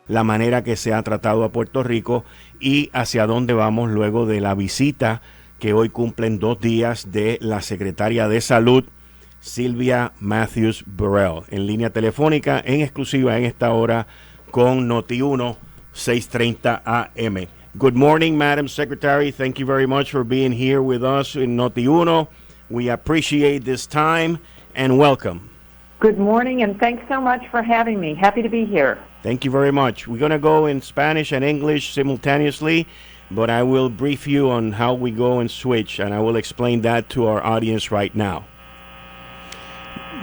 la manera que se ha tratado a Puerto Rico y hacia dónde vamos luego de la visita que hoy cumplen 2 días de la Secretaria de Salud, Sylvia Burwell, en línea telefónica, en exclusiva en esta hora con NotiUno 630 AM. Good morning, Madam Secretary. Thank you very much for being here with us in NotiUno. We appreciate this time and welcome. Good morning, and thanks so much for having me. Happy to be here. Thank you very much. We're going to go in Spanish and English simultaneously, but I will brief you on how we go and switch, and I will explain that to our audience right now.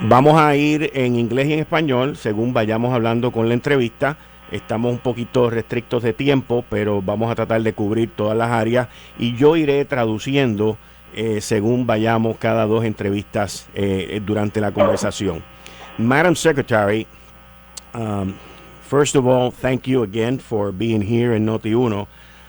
Vamos a ir en inglés y en español según vayamos hablando con la entrevista. Estamos un poquito restrictos de tiempo, pero vamos a tratar de cubrir todas las áreas y yo iré traduciendo según vayamos cada 2 entrevistas durante la conversación. Madam Secretary, first of all, thank you again for being here in NotiUno.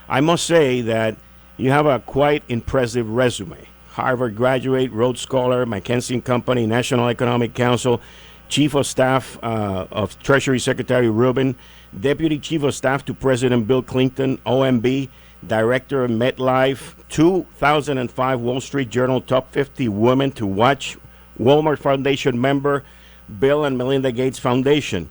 I must say that you have a quite impressive resume. Harvard graduate, Rhodes Scholar, McKinsey & Company, National Economic Council, Chief of Staff of Treasury Secretary Rubin, Deputy Chief of Staff to President Bill Clinton, OMB, Director of MetLife, 2005 Wall Street Journal Top 50 Women to Watch, Walmart Foundation member, Bill and Melinda Gates Foundation.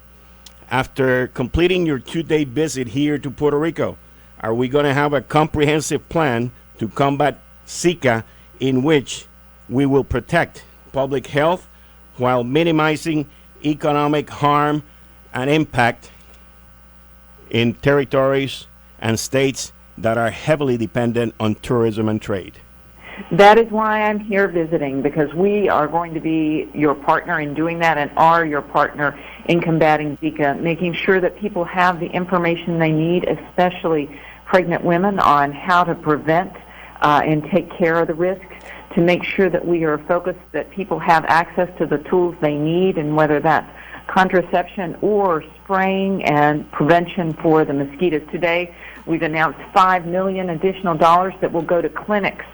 After completing your 2-day visit here to Puerto Rico, are we going to have a comprehensive plan to combat Zika in which we will protect public health while minimizing economic harm and impact in territories and states that are heavily dependent on tourism and trade? That is why I'm here visiting, because we are going to be your partner in doing that and are your partner in combating Zika, making sure that people have the information they need, especially pregnant women, on how to prevent and take care of the risks, to make sure that we are focused that people have access to the tools they need, and whether that's contraception or spraying and prevention for the mosquitoes. Today, we've announced $5 million additional dollars that will go to clinics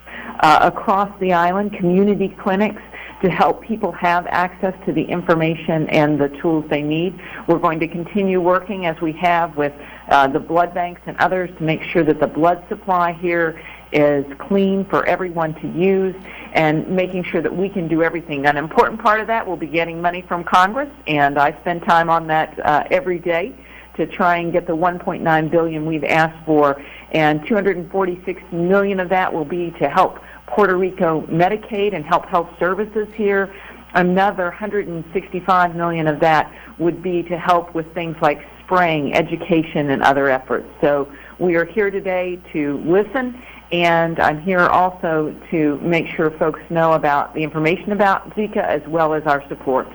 across the island, community clinics, to help people have access to the information and the tools they need. We're going to continue working, as we have, with the blood banks and others, to make sure that the blood supply here is clean for everyone to use, and making sure that we can do everything. An important part of that will be getting money from Congress, and I spend time on that every day to try and get the $1.9 billion we've asked for, and $246 million of that will be to help Puerto Rico Medicaid and help health services here. Another $165 million of that would be to help with things like spraying, education, and other efforts. So we are here today to listen, and I'm here also to make sure folks know about the information about Zika as well as our support.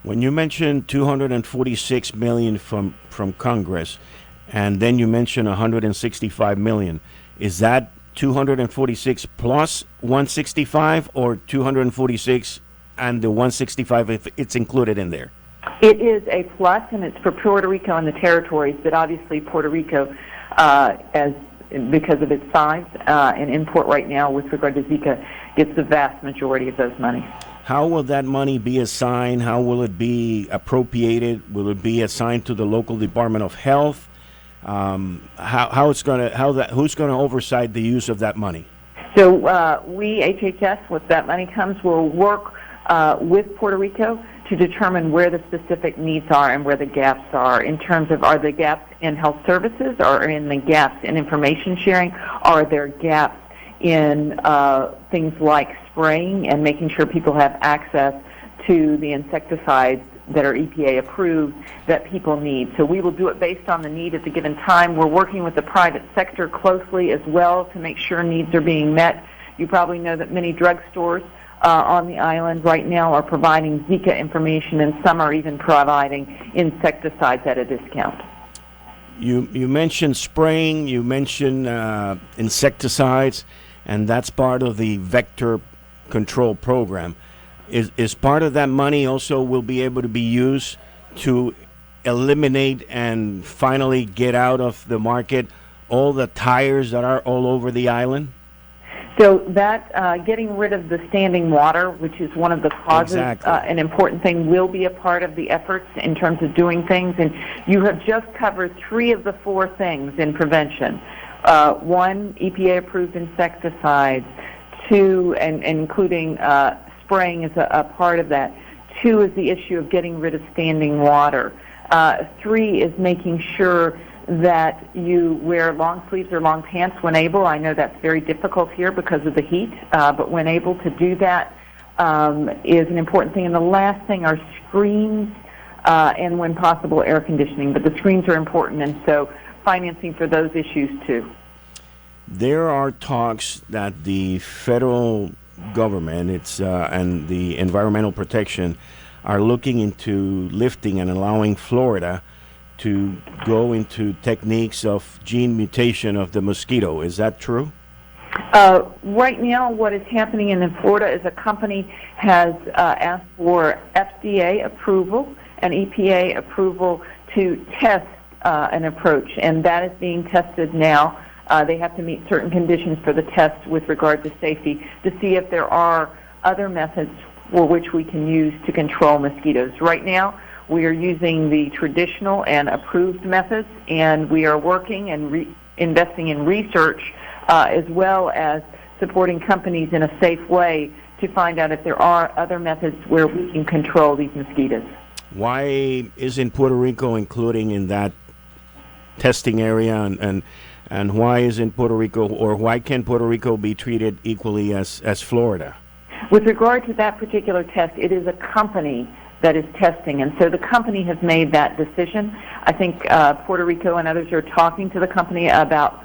When you mentioned $246 million from Congress, and then you mentioned $165 million, is that 246 plus 165, or 246 and the 165 if it's included in there? It is a plus, and it's for Puerto Rico and the territories, but obviously Puerto Rico, because of its size and import right now with regard to Zika, gets the vast majority of those monies. How will that money be assigned? How will it be appropriated? Will it be assigned to the local Department of Health? Who's going to oversight the use of that money? So we, HHS, with that money comes, will work with Puerto Rico to determine where the specific needs are and where the gaps are, in terms of, are the gaps in health services, or in the gaps in information sharing? Are there gaps in things like spraying and making sure people have access to the insecticides that are EPA approved that people need? So we will do it based on the need at the given time. We're working with the private sector closely as well to make sure needs are being met. You probably know that many drugstores on the island right now are providing Zika information, and some are even providing insecticides at a discount. You mentioned spraying, you mentioned insecticides, and that's part of the vector control program. Is part of that money also will be able to be used to eliminate and finally get out of the market all the tires that are all over the island? So that getting rid of the standing water, which is one of the causes, Exactly. an important thing, will be a part of the efforts in terms of doing things. And you have just covered 3 of the 4 things in prevention. 1, EPA-approved insecticides. 2, and including spraying is a part of that. 2 is the issue of getting rid of standing water. 3 is making sure that you wear long sleeves or long pants when able. I know that's very difficult here because of the heat, but when able to do that is an important thing. And the last thing are screens and, when possible, air conditioning. But the screens are important, and so financing for those issues too. There are talks that the federal government and the Environmental Protection are looking into lifting and allowing Florida to go into techniques of gene mutation of the mosquito. Is that true? Right now, what is happening in Florida is a company has asked for FDA approval and EPA approval to test an approach, and that is being tested now. They have to meet certain conditions for the test with regard to safety to see if there are other methods for which we can use to control mosquitoes. Right now, we are using the traditional and approved methods, and we are working and investing in research as well as supporting companies in a safe way to find out if there are other methods where we can control these mosquitoes. Why isn't Puerto Rico including in that testing area, and why isn't Puerto Rico, or why can't Puerto Rico be treated equally as Florida? With regard to that particular test, it is a company that is testing, and so the company has made that decision. I think Puerto Rico and others are talking to the company about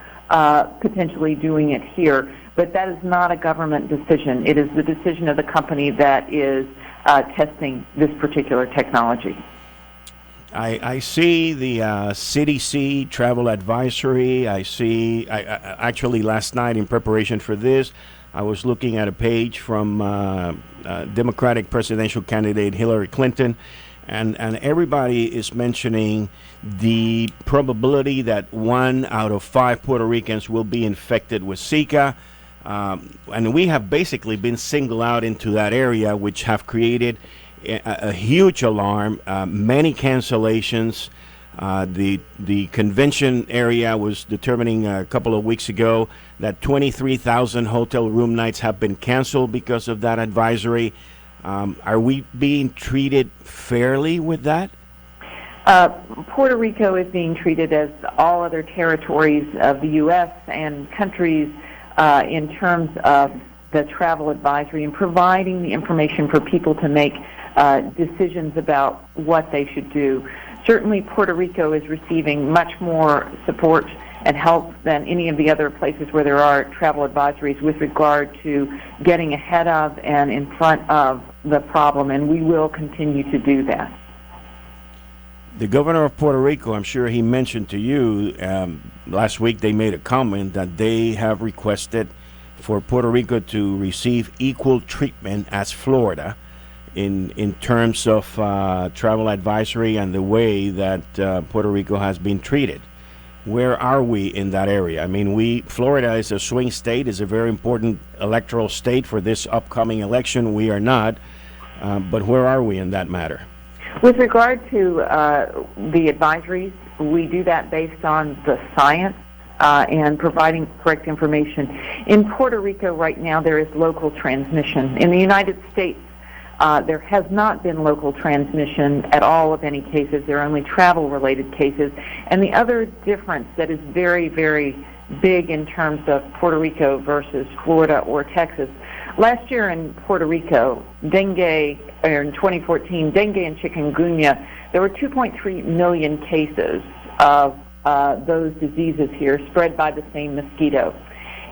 potentially doing it here, but that is not a government decision. It is the decision of the company that is testing this particular technology. I see the CDC travel advisory. I actually last night in preparation for this, I was looking at a page from Democratic presidential candidate Hillary Clinton, and everybody is mentioning the probability that 1 out of 5 Puerto Ricans will be infected with Zika. And we have basically been singled out into that area, which have created a huge alarm, many cancellations. The convention area was determining a couple of weeks ago that 23,000 hotel room nights have been canceled because of that advisory. Are we being treated fairly with that? Puerto Rico is being treated as all other territories of the U.S. and countries in terms of the travel advisory and providing the information for people to make decisions about what they should do. Certainly, Puerto Rico is receiving much more support and help than any of the other places where there are travel advisories with regard to getting ahead of and in front of the problem, and we will continue to do that. The governor of Puerto Rico, I'm sure he mentioned to you, last week they made a comment that they have requested for Puerto Rico to receive equal treatment as Florida in terms of travel advisory and the way that Puerto Rico has been treated. Where are we in that area? I mean, Florida is a swing state, is a very important electoral state for this upcoming election. We are not, but where are we in that matter? With regard to the advisories, we do that based on the science and providing correct information. In Puerto Rico right now, there is local transmission. In the United States, there has not been local transmission at all of any cases. There are only travel-related cases. And the other difference that is very, very big in terms of Puerto Rico versus Florida or Texas, last year in Puerto Rico, in 2014, dengue and chikungunya, there were 2.3 million cases of those diseases here spread by the same mosquito.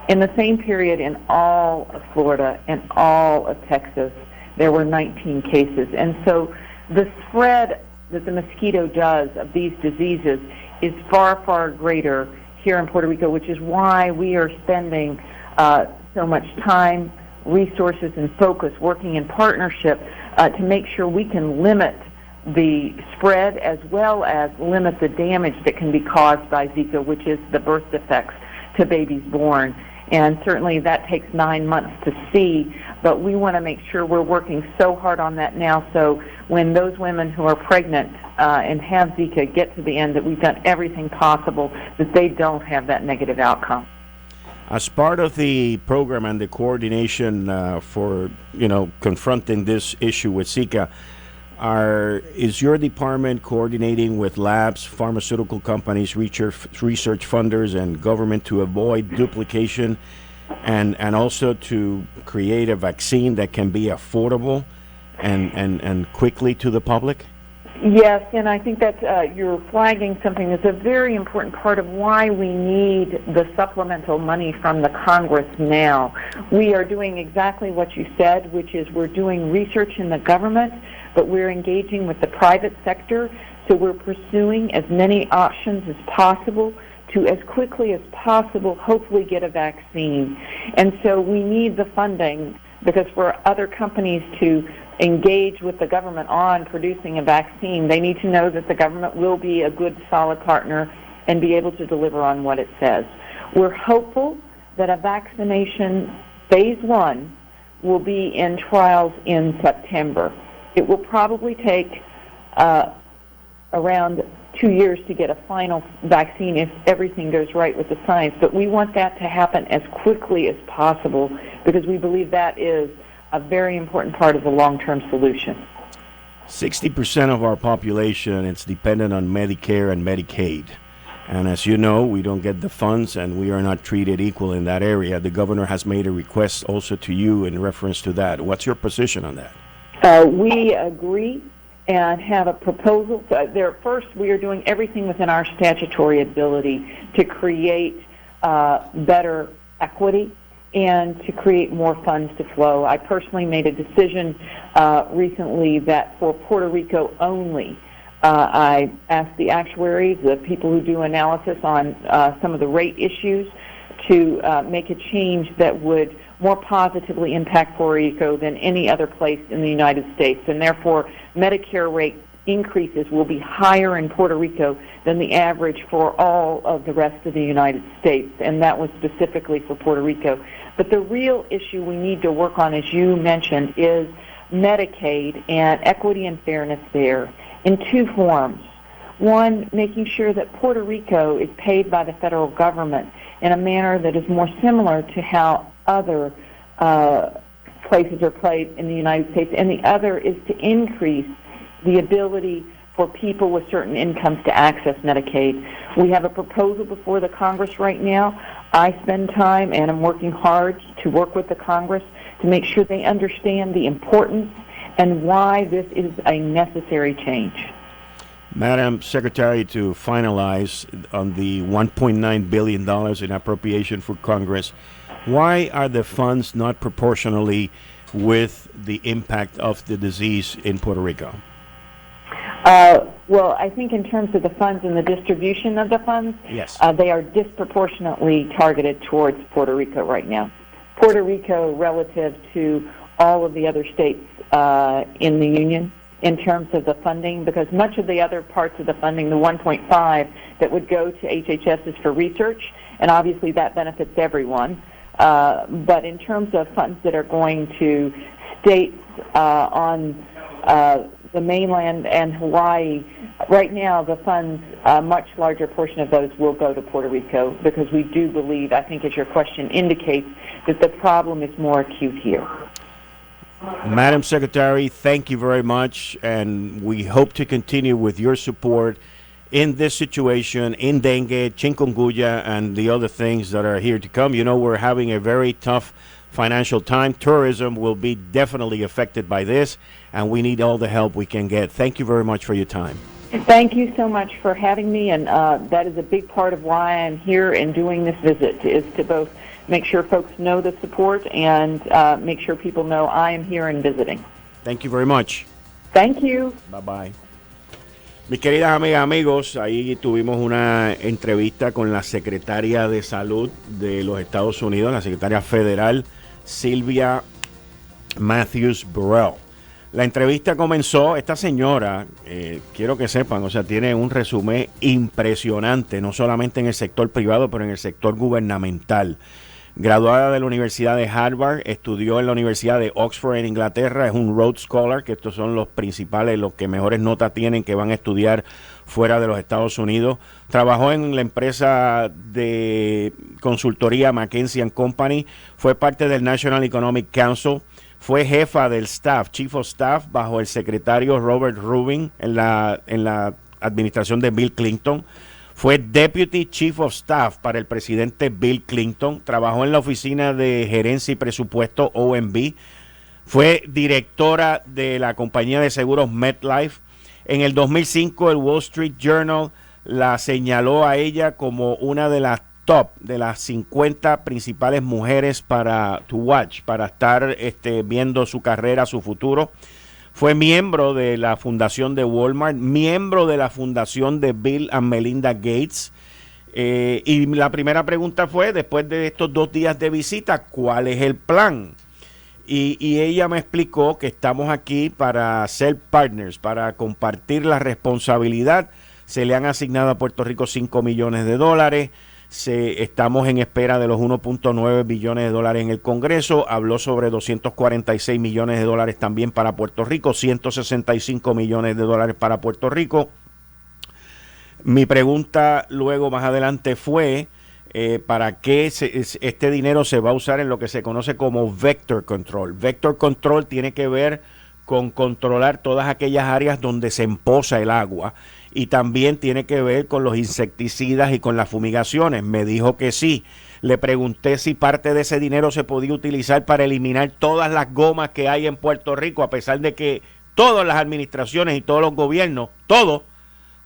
In the same period in all of Florida and all of Texas, there were 19 cases. And so the spread that the mosquito does of these diseases is far, far greater here in Puerto Rico, which is why we are spending so much time, resources, and focus working in partnership to make sure we can limit the spread as well as limit the damage that can be caused by Zika, which is the birth defects to babies born. And certainly that takes 9 months to see, but we want to make sure we're working so hard on that now, so when those women who are pregnant and have Zika get to the end, that we've done everything possible that they don't have that negative outcome. As part of the program and the coordination for, confronting this issue with Zika, is your department coordinating with labs, pharmaceutical companies, research funders, and government to avoid duplication and also to create a vaccine that can be affordable and quickly to the public? Yes, and I think that you're flagging something that's a very important part of why we need the supplemental money from the Congress now. We are doing exactly what you said, which is we're doing research in the government, but we're engaging with the private sector, so we're pursuing as many options as possible to, as quickly as possible, hopefully get a vaccine. And so we need the funding, because for other companies to engage with the government on producing a vaccine, they need to know that the government will be a good, solid partner and be able to deliver on what it says. We're hopeful that a vaccination phase 1 will be in trials in September. It will probably take around 2 years to get a final vaccine if everything goes right with the science, but we want that to happen as quickly as possible because we believe that is a very important part of the long-term solution. 60% of our population is dependent on Medicare and Medicaid. And as you know, we don't get the funds and we are not treated equal in that area. The governor has made a request also to you in reference to that. What's your position on that? We agree and have a proposal. First, we are doing everything within our statutory ability to create better equity and to create more funds to flow. I personally made a decision recently that for Puerto Rico only, I asked the actuaries, the people who do analysis on some of the rate issues, to make a change that would more positively impact Puerto Rico than any other place in the United States. And therefore, Medicare rate increases will be higher in Puerto Rico than the average for all of the rest of the United States. And that was specifically for Puerto Rico. But the real issue we need to work on, as you mentioned, is Medicaid and equity and fairness there in two forms. One, making sure that Puerto Rico is paid by the federal government in a manner that is more similar to how other places are paid in the United States. And the other is to increase the ability for people with certain incomes to access Medicaid. We have a proposal before the Congress right now. I spend time and I'm working hard to work with the Congress to make sure they understand the importance and why this is a necessary change. Madam Secretary, to finalize on the $1.9 billion in appropriation for Congress, why are the funds not proportionally with the impact of the disease in Puerto Rico? Well, I think in terms of the funds and the distribution of the funds, yes, they are disproportionately targeted towards Puerto Rico right now. Puerto Rico relative to all of the other states in the Union in terms of the funding, because much of the other parts of the funding, the 1.5 that would go to HHS is for research, and obviously that benefits everyone. But in terms of funds that are going to states on the mainland and Hawaii, right now the funds, a much larger portion of those will go to Puerto Rico because we do believe, I think as your question indicates, that the problem is more acute here. Madam Secretary, thank you very much, and we hope to continue with your support in this situation, in dengue, chikungunya, and the other things that are here to come. You know, we're having a very tough financial time. Tourism will be definitely affected by this, and we need all the help we can get. Thank you very much for your time. Thank you so much for having me, and that is a big part of why I'm here and doing this visit, is to both make sure folks know the support and make sure people know I am here and visiting. Thank you very much. Thank you. Bye-bye. Mis queridas amigas, amigos, ahí tuvimos una entrevista con la Secretaria de Salud de los Estados Unidos, la Secretaria Federal, Sylvia Burwell. La entrevista comenzó, esta señora, quiero que sepan, o sea, tiene un resumen impresionante, no solamente en el sector privado, pero en el sector gubernamental. graduada de la Universidad de Harvard, estudió en la Universidad de Oxford en Inglaterra, es un Rhodes Scholar, que estos son los principales, los que mejores notas tienen que van a estudiar fuera de los Estados Unidos. Trabajó en la empresa de consultoría McKinsey & Company, fue parte del National Economic Council, fue jefa del staff, Chief of Staff, bajo el secretario Robert Rubin en la administración de Bill Clinton. Fue Deputy Chief of Staff para el presidente Bill Clinton. Trabajó en la oficina de gerencia y presupuesto OMB. Fue directora de la compañía de seguros MetLife. En el 2005 el Wall Street Journal la señaló a ella como una de las top, de las 50 principales mujeres para to watch, para estar viendo su carrera, su futuro. Fue miembro de la fundación de Walmart, miembro de la fundación de Bill and Melinda Gates. Y la primera pregunta fue, después de estos 2 días de visita, ¿cuál es el plan? Y ella me explicó que estamos aquí para ser partners, para compartir la responsabilidad. Se le han asignado a Puerto Rico $5 millones. Estamos en espera de los 1.9 billones de dólares en el Congreso. Habló sobre 246 millones de dólares también para Puerto Rico, 165 millones de dólares para Puerto Rico. Mi pregunta luego más adelante fue para qué este dinero se va a usar en lo que se conoce como vector control. Vector control tiene que ver con controlar todas aquellas áreas donde se empoza el agua. Y también tiene que ver con los insecticidas y con las fumigaciones. Me dijo que sí. Le pregunté si parte de ese dinero se podía utilizar para eliminar todas las gomas que hay en Puerto Rico, a pesar de que todas las administraciones y todos los gobiernos, todos,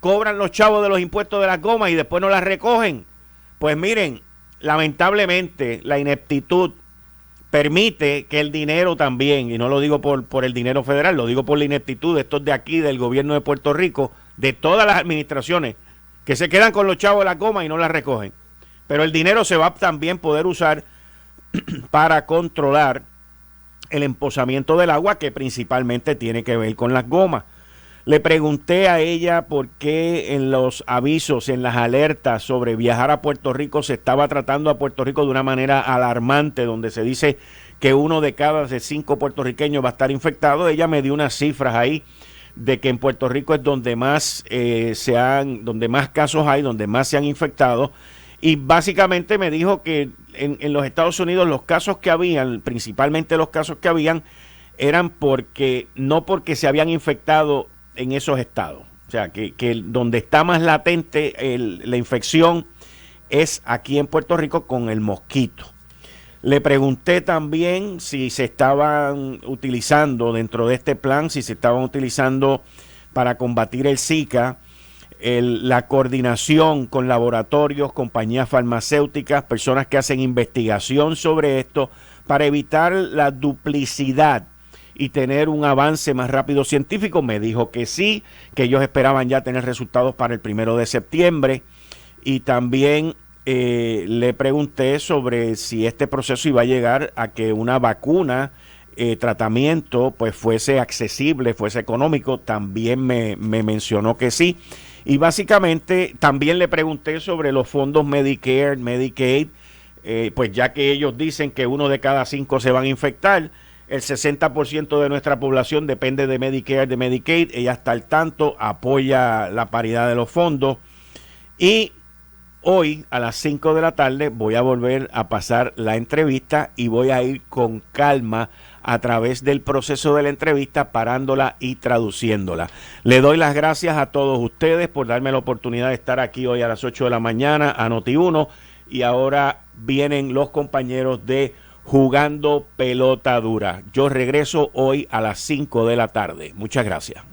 cobran los chavos de los impuestos de las gomas y después no las recogen. Pues miren, lamentablemente la ineptitud permite que el dinero también, y no lo digo por el dinero federal, lo digo por la ineptitud de estos de aquí, del gobierno de Puerto Rico, de todas las administraciones que se quedan con los chavos de la goma y no las recogen. Pero el dinero se va a también poder usar para controlar el empozamiento del agua, que principalmente tiene que ver con las gomas. Le pregunté a ella por qué en los avisos, en las alertas sobre viajar a Puerto Rico, se estaba tratando a Puerto Rico de una manera alarmante, donde se dice que 1 de cada 5 puertorriqueños va a estar infectado. Ella me dio unas cifras ahí de que en Puerto Rico es donde más donde más casos hay, donde más se han infectado, y básicamente me dijo que en los Estados Unidos los casos que habían, principalmente los casos que habían, eran no porque se habían infectado en esos estados, o sea que donde está más latente la infección es aquí en Puerto Rico con el mosquito. Le pregunté también si se estaban utilizando dentro de este plan, si se estaban utilizando para combatir el Zika, la coordinación con laboratorios, compañías farmacéuticas, personas que hacen investigación sobre esto, para evitar la duplicidad y tener un avance más rápido científico. Me dijo que sí, que ellos esperaban ya tener resultados para el 1 de septiembre. Y también le pregunté sobre si este proceso iba a llegar a que una vacuna, tratamiento, pues fuese accesible, fuese económico. También me mencionó que sí. Y básicamente también le pregunté sobre los fondos Medicare, Medicaid, pues ya que ellos dicen que 1 de cada 5 se van a infectar, el 60% de nuestra población depende de Medicare, de Medicaid. Ella está al tanto, apoya la paridad de los fondos. Y hoy a las 5 de la tarde voy a volver a pasar la entrevista y voy a ir con calma a través del proceso de la entrevista, parándola y traduciéndola. Le doy las gracias a todos ustedes por darme la oportunidad de estar aquí hoy a las 8 de la mañana a NotiUno, y ahora vienen los compañeros de Jugando Pelota Dura. Yo regreso hoy a las 5 de la tarde. Muchas gracias.